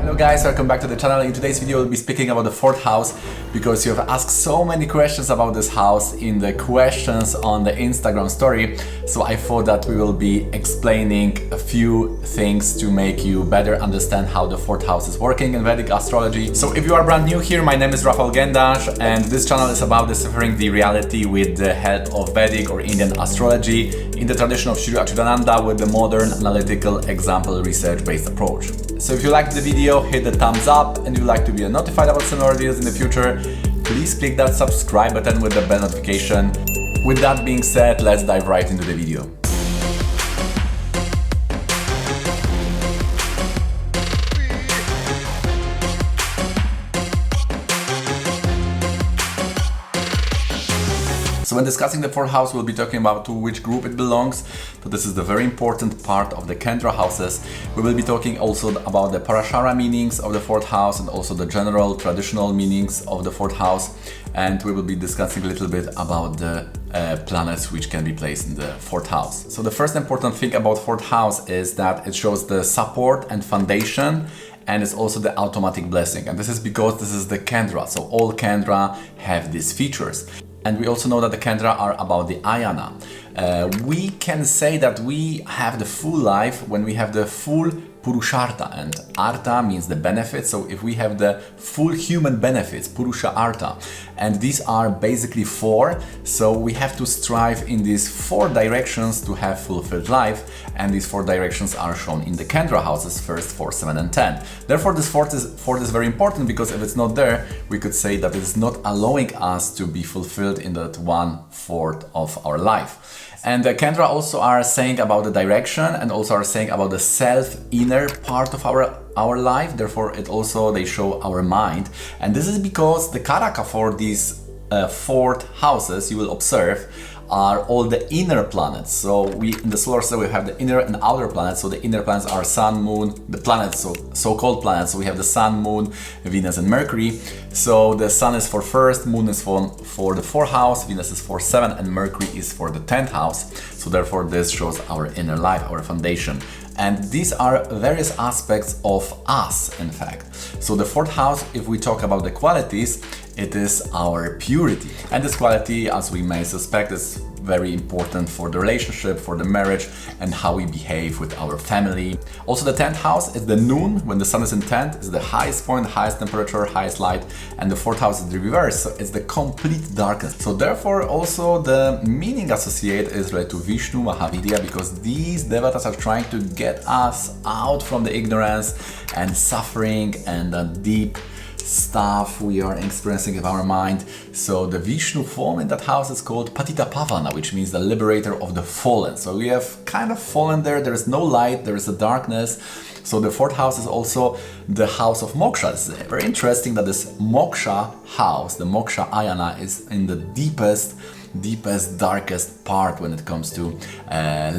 Hello guys, welcome back to the channel. In today's video we'll be speaking about the fourth house because you have asked so many questions about this house in the questions on the Instagram story. So I thought that we will be explaining a few things to make you better understand how the fourth house is working in Vedic Astrology. So if you are brand new here, my name is Rafał Gendash and this channel is about deciphering the reality with the help of Vedic or Indian astrology in the tradition of Sri Achyutananda with the modern analytical example research based approach. So if you liked the video, hit the thumbs up, and you'd like to be notified about similar videos in the future, please click that subscribe button with the bell notification. With that being said, let's dive right into the video. So when discussing the fourth house, we'll be talking about to which group it belongs. So this is the very important part of the Kendra houses. We will be talking also about the Parashara meanings of the fourth house and also the general traditional meanings of the fourth house. And we will be discussing a little bit about the planets which can be placed in the fourth house. So the first important thing about fourth house is that it shows the support and foundation, and it's also the automatic blessing. And this is because this is the Kendra. So all Kendra have these features. And we also know that the Kendra are about the ayana. We can say that we have the full life when we have the full purusrtha, and artha means the benefits. So if we have the full human benefits, purusha artha, and these are basically four, so we have to strive in these four directions to have fulfilled life, and these four directions are shown in the Kendra houses, first, 4, 7 and 10. Therefore this fourth is very important, because if it's not there, we could say that it is not allowing us to be fulfilled in that 1/4 of our life. And the Kendra also are saying about the direction and also are saying about the self-inner part of our life. Therefore, they show our mind. And this is because the karaka for these fourth houses, you will observe, are all the inner planets. So in the solar system we have the inner and outer planets. So the inner planets are Sun, Moon, the planets, so-called planets. So we have the Sun, Moon, Venus and Mercury. So the Sun is for first, Moon is for the fourth house, Venus is for 7 and Mercury is for the 10th house. So therefore this shows our inner life, our foundation. And these are various aspects of us, in fact. So the fourth house, if we talk about the qualities, it is our purity. And this quality, as we may suspect, is very important for the relationship, for the marriage, and how we behave with our family. Also the 10th house is the noon, when the sun is in 10th, is the highest point, highest temperature, highest light, and the 4th house is the reverse, so it's the complete darkness. So therefore also the meaning associated is related to Vishnu, Mahavidya, because these devatas are trying to get us out from the ignorance and suffering and the deep stuff we are experiencing in our mind. So the Vishnu form in that house is called Patita Pavana, which means the liberator of the fallen. So we have kind of fallen there is no light, there is a darkness. So the fourth house is also the house of moksha. It's very interesting that this moksha house, the moksha-ayana, is in the deepest, darkest part when it comes to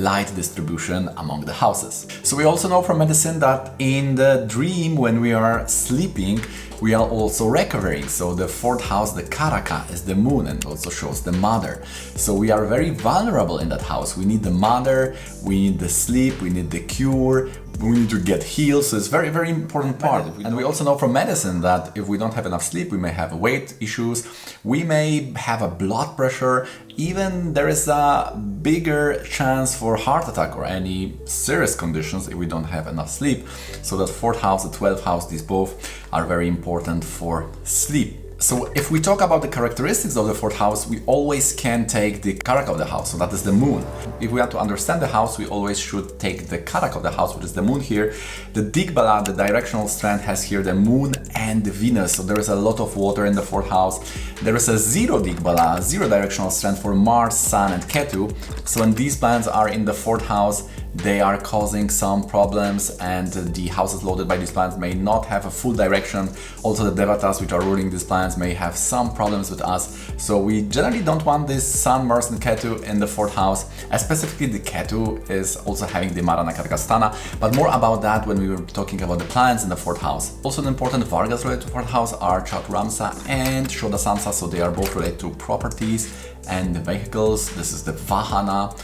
light distribution among the houses. So we also know from medicine that in the dream, when we are sleeping, we are also recovering. So the fourth house, the karaka, is the moon and also shows the mother. So we are very vulnerable in that house. We need the mother, we need the sleep, we need the cure, we need to get healed. So it's very, very important part. And we also know from medicine that if we don't have enough sleep, we may have weight issues, we may have a blood pressure, even there is a bigger chance for heart attack or any serious conditions if we don't have enough sleep. So that fourth house, the 12th house, these both are very important for sleep. So if we talk about the characteristics of the fourth house, we always can take the karak of the house, so that is the moon. If we want to understand the house, we always should take the karak of the house, which is the moon here. The digbala, the directional strand, has here the moon and the Venus, so there is a lot of water in the fourth house. There is a zero digbala, zero directional strand for Mars, Sun and Ketu. So when these planets are in the fourth house, they are causing some problems, and the houses loaded by these planets may not have a full direction. Also the devatas which are ruling these planets may have some problems with us. So we generally don't want this Sun, Mars and Ketu in the fourth house. Specifically the Ketu is also having the Marana, sthana, but more about that when we were talking about the planets in the fourth house. Also an important Vargas related to fourth house are Chaturamsa and Shodasamsa, so they are both related to properties and the vehicles. This is the Vahana.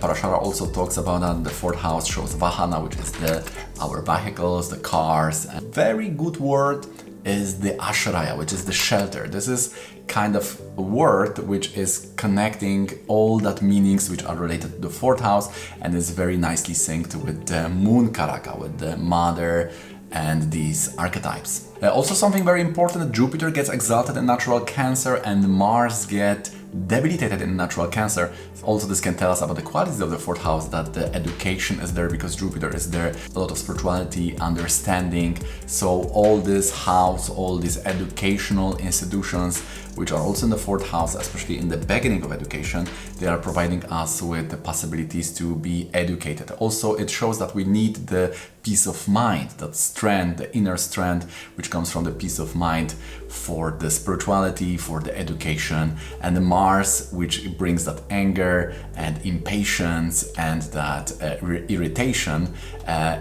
Parashara also talks about that. The fourth house shows Vahana, which is our vehicles, the cars. A very good word is the ashraya, which is the shelter. This is kind of a word which is connecting all that meanings which are related to the fourth house, and is very nicely synced with the moon karaka, with the mother and these archetypes. Also something very important, Jupiter gets exalted in natural Cancer and Mars get debilitated in natural Cancer. Also this can tell us about the qualities of the fourth house, that the education is there because Jupiter is there, a lot of spirituality, understanding. So all this house, all these educational institutions which are also in the fourth house, especially in the beginning of education, they are providing us with the possibilities to be educated. Also it shows that we need the peace of mind, that strength, the inner strength which comes from the peace of mind for the spirituality, for the education, and the Mars which brings that anger and impatience and that irritation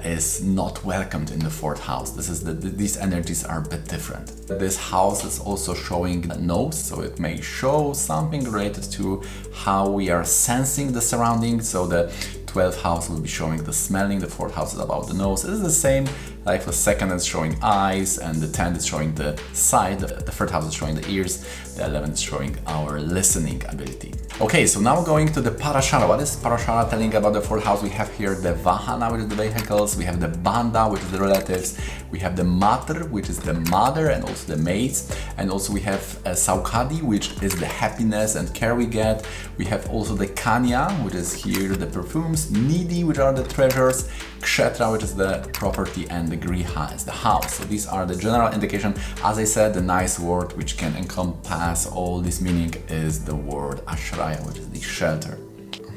is not welcomed in the fourth house. These energies are a bit different. This house is also showing a nose, so it may show something related to how we are sensing the surroundings. So the 12th house will be showing the smelling, the 4th house is about the nose. It is the same, like the 2nd is showing eyes, and the 10th is showing the sight, the 3rd house is showing the ears, the 11th is showing our listening ability. Okay, so now going to the Parashara. What is Parashara telling about the 4th house? We have here the Vahana, which is the vehicles, we have the Bandhu, which is the relatives, we have the Matr, which is the mother and also the maids, and also we have Saukhadi, which is the happiness and care we get. We have also the Kanya, which is here the perfumes, Nidhi, which are the treasures, KSetra, which is the property, and the Grha is the house. So these are the general indication. As I said, the nice word which can encompass all this meaning is the word ashraya, which is the shelter.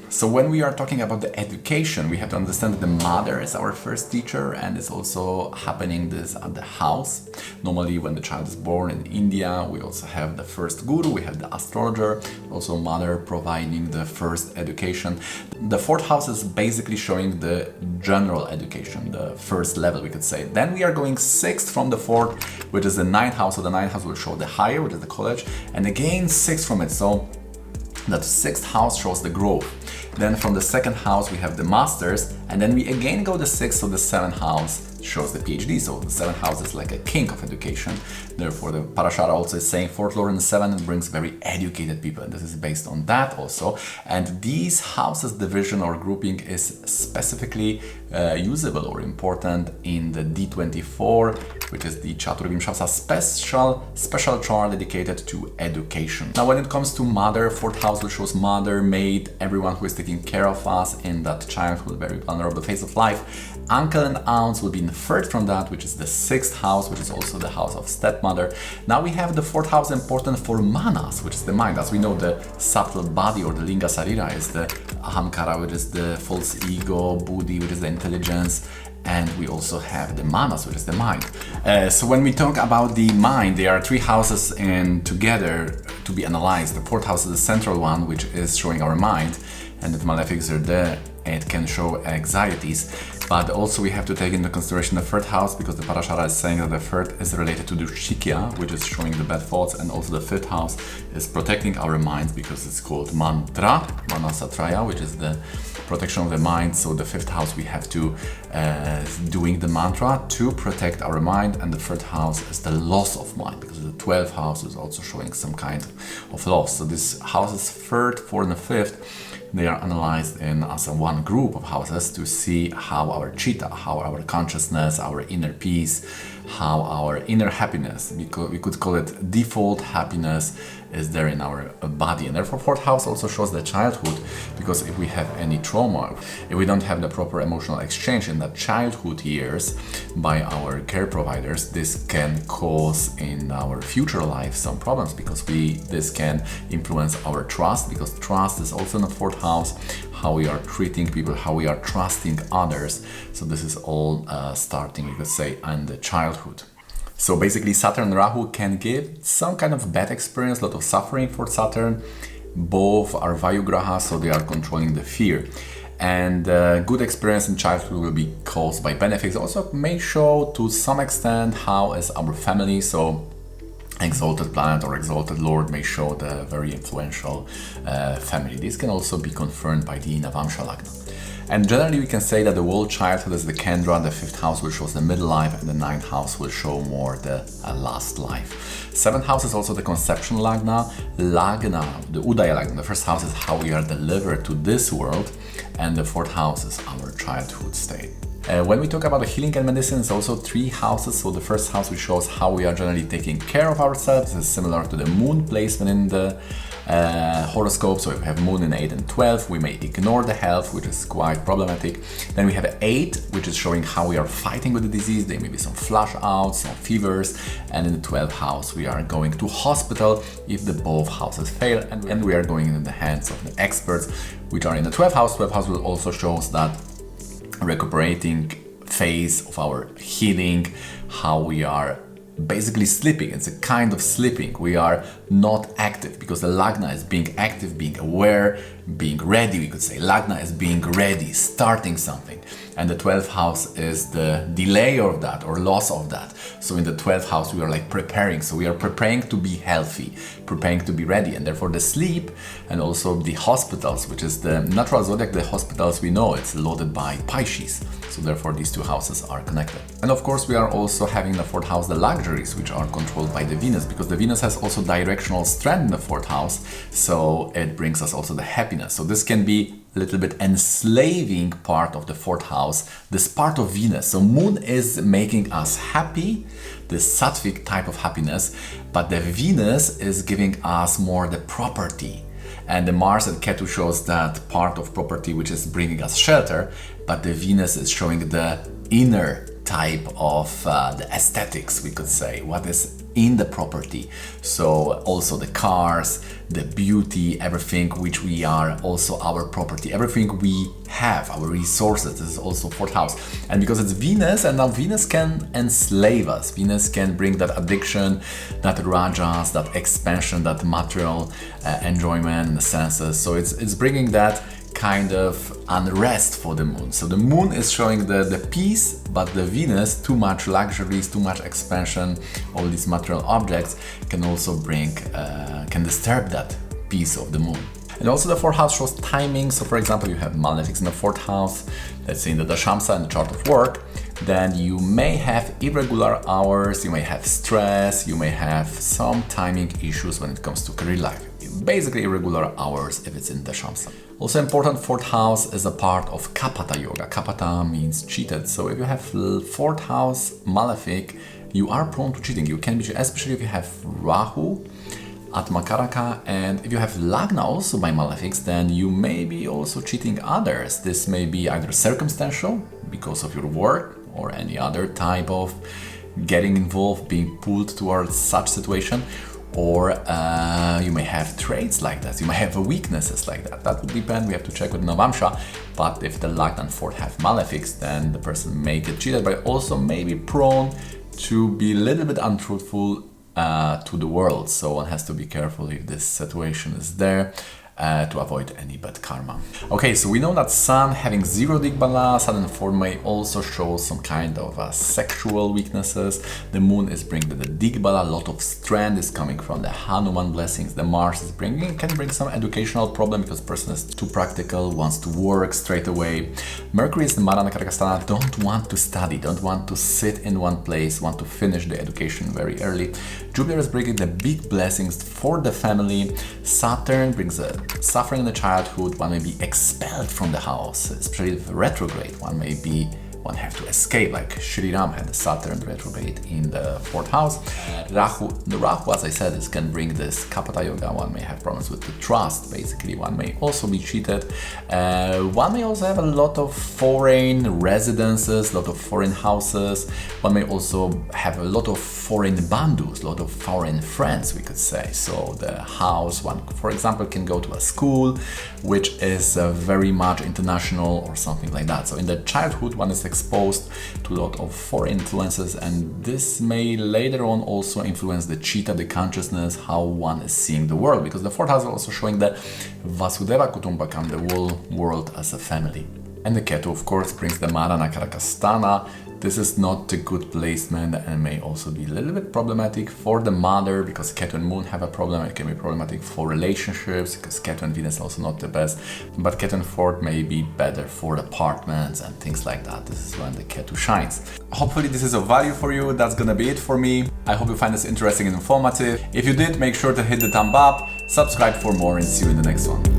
So when we are talking about the education, we have to understand that the mother is our first teacher, and it's also happening this at the house. Normally when the child is born in India, we also have the first guru, we have the astrologer, also mother providing the first education. The 4th house is basically showing the general education, the first level we could say. Then we are going 6th from the 4th, which is the 9th house. So the 9th house will show the higher, which is the college, and again 6th from it. So that 6th house shows the growth. Then from the 2nd house we have the masters, and then we again go the 6th, so the 7th house shows the PhD. So the 7th house is like a king of education. Therefore the Parashara also is saying 4th Lord in the 7th brings very educated people, and this is based on that also. And these houses division or grouping is specifically usable or important in the D24, which is the Chaturvimshasa special chart dedicated to education. Now when it comes to mother, 4th house will shows mother, maid, everyone who is taking care of us in that childhood, very vulnerable phase of life. Uncle and aunts will be inferred from that, which is the 6th house, which is also the house of stepmother. Now we have the 4th house important for manas, which is the mind. As we know, the subtle body or the linga sarira is the ahamkara, which is the false ego, buddhi, which is the intelligence, and we also have the manas, which is the mind. So when we talk about the mind, there are 3 houses in together to be analyzed. The 4th house is the central one, which is showing our mind, and the malefics are there. It can show anxieties, but also we have to take into consideration the 3rd house, because the Parashara is saying that the 3rd is related to the Shikya, which is showing the bad thoughts, and also the 5th house is protecting our minds because it's called mantra, manasatraya, which is the protection of the mind. So the 5th house we have to doing the mantra to protect our mind, and the 3rd house is the loss of mind, because the 12th house is also showing some kind of loss. So this houses 3rd, 4th, and the 5th, they are analyzed as one group of houses to see how our chitta, how our consciousness, our inner peace, how our inner happiness, because we could call it default happiness, is there in our body. And therefore 4th house also shows the childhood, because if we have any trauma, if we don't have the proper emotional exchange in the childhood years by our care providers, this can cause in our future life some problems, because this can influence our trust, because trust is also in the 4th house, how we are treating people, how we are trusting others. So this is all starting, you could say, in the childhood. So basically Saturn and Rahu can give some kind of bad experience, a lot of suffering for Saturn. Both are Vayu Graha, so they are controlling the fear. And good experience in childhood will be caused by benefits. Also may show to some extent how is our family. So exalted planet or exalted lord may show the very influential family. This can also be confirmed by the Navamsha Lagna. And generally we can say that the world childhood is the Kendra, the 5th house will show the middle life, and the 9th house will show more the last life. 7th house is also the conception Lagna, the Udaya Lagna. The 1st house is how we are delivered to this world, and the 4th house is our childhood state. When we talk about the healing and medicine, it's also 3 houses. So the 1st house which shows how we are generally taking care of ourselves. This is similar to the moon placement in the horoscope. So if we have moon in 8 and 12, we may ignore the health, which is quite problematic. Then we have 8, which is showing how we are fighting with the disease. There may be some flush outs, some fevers. And in the 12th house, we are going to hospital if the both houses fail. And we are going in the hands of the experts, which are in the 12th house. 12th house will also show us that recuperating phase of our healing, how we are basically sleeping. It's a kind of sleeping. We are not active because the Lagna is being active, being aware, being ready. We could say Lagna is being ready, starting something. And the 12th house is the delay of that or loss of that. So in the 12th house, we are like preparing. So we are preparing to be healthy, preparing to be ready. And therefore the sleep and also the hospitals, which is the natural zodiac, the hospitals we know, it's loaded by Pisces. So therefore these 2 houses are connected. And of course we are also having the 4th house, the luxuries, which are controlled by the Venus, because the Venus has also directional strength in the 4th house. So it brings us also the happiness. So this can be a little bit enslaving part of the 4th house, this part of Venus. So moon is making us happy, the sattvic type of happiness, but the Venus is giving us more the property. And the Mars and Ketu shows that part of property which is bringing us shelter, but the Venus is showing the inner type of the aesthetics, we could say, what is in the property. So also the cars, the beauty, everything which we are also our property, everything we have, our resources. This is also 4th house. And because it's Venus, and now Venus can enslave us. Venus can bring that addiction, that rajas, that expansion, that material enjoyment in the senses. So it's bringing that kind of unrest for the moon. So the moon is showing the peace, but the Venus, too much luxuries, too much expansion, all these material objects can also bring, can disturb that peace of the moon. And also the 4th house shows timing. So for example, you have malefics in the 4th house, let's say in the Dashamsa, in the chart of work, then you may have irregular hours, you may have stress, you may have some timing issues when it comes to career life. Basically irregular hours if it's in the Dashamsa. Also important, 4th house is a part of Kapata yoga. Kapata means cheated. So if you have 4th house malefic, you are prone to cheating. You can be, especially if you have Rahu, Atma Karaka, and if you have Lagna also by malefics, then you may be also cheating others. This may be either circumstantial because of your work or any other type of getting involved, being pulled towards such situation, or you may have traits like that. You may have weaknesses like that. That would depend. We have to check with Navamsha. But if the Lagna and 4th have malefics, then the person may get cheated, but also may be prone to be a little bit untruthful to the world. So one has to be careful if this situation is there to avoid any bad karma. Okay, so we know that Sun having 0 digbala, Sun in 4 may also show some kind of sexual weaknesses. The Moon is bringing the digbala, a lot of strength is coming from the Hanuman blessings. The Mars is can bring some educational problem because person is too practical, wants to work straight away. Mercury is the Marana, karakas, don't want to study, don't want to sit in one place, want to finish the education very early. Jupiter is bringing the big blessings for the family. Saturn brings a suffering in the childhood. One may be expelled from the house, especially if retrograde. One have to escape, like Shri Ram had the Saturn retrograde in the 4th house. The Rahu, as I said, can bring this Kapata yoga. One may have problems with the trust, basically. One may also be cheated. One may also have a lot of foreign residences, a lot of foreign houses. One may also have a lot of foreign bandhus, a lot of foreign friends, we could say. So the house, one, for example, can go to a school which is very much international or something like that. So in the childhood, one is exposed to a lot of foreign influences, and this may later on also influence the chitta, the consciousness, how one is seeing the world, because the 4th house is also showing the Vasudeva Kutumbakam, the whole world as a family. And the Ketu, of course, brings the Marana, karakas, sthana, this is not a good placement and may also be a little bit problematic for the mother, because Ketu and Moon have a problem. It can be problematic for relationships because Ketu and Venus also not the best, but Ketu and 4th may be better for apartments and things like that. This is when the Ketu shines. Hopefully this is of value for you. That's gonna be it for me. I hope you find this interesting and informative. If you did, make sure to hit the thumb up, subscribe for more, and see you in the next one.